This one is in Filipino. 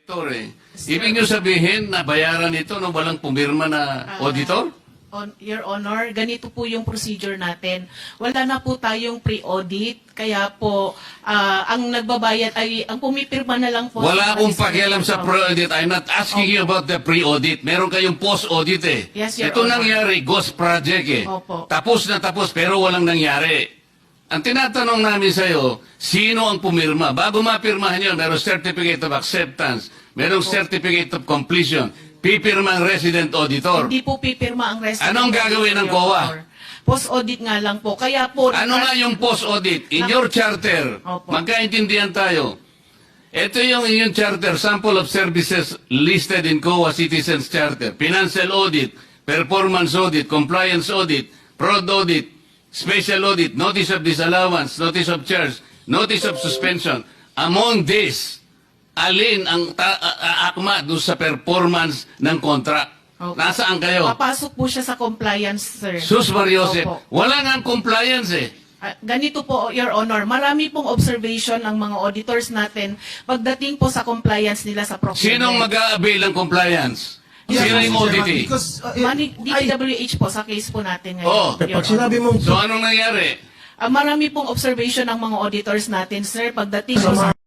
Auditor eh. Ibig nyo sabihin na bayaran ito nung walang pumirma na auditor? Your Honor, ganito po yung procedure natin. Wala na po tayong pre-audit, kaya po ang nagbabayad ay, ang pumipirma na lang po. Wala akong pakialam sa pre-audit. I'm not asking you about the pre-audit. Meron kayong post-audit eh. Yes, Your Ito Honor. nangyari, ghost project eh. Opo. Tapos na tapos pero walang nangyari. Ang tinatanong namin sa'yo, sino ang pumirma? Bago mapirmahan yun, merong certificate of acceptance, merong certificate of completion, pipirma ang resident auditor. Hindi po pipirma ang resident. Anong gagawin ng Your COA? Honor. Post-audit nga lang po. Kaya po... Ano nga yung post-audit? In your charter, Opo. magkaintindihan tayo. Ito yung inyong charter, sample of services listed in COA Citizens Charter. Financial audit, performance audit, compliance audit, fraud audit, special audit, notice of disallowance, notice of charge, notice of suspension. Among these, alin ang akma doon sa performance ng contract? Opo. Nasaan kayo? Papasok po siya sa compliance, sir. Sus Mariose, Opo. wala nga ang compliance eh. Ganito po, Your Honor, marami pong observation ng mga auditors natin pagdating po sa compliance nila sa procurement. Sinong mag-a-avail ng compliance? Sino yung auditee? Because, DPWH po sa case po natin Oh. ngayon. Your pag sinabi Honor. mong So anong nangyari? Marami pong observation ng mga auditors natin, sir, pagdating po sa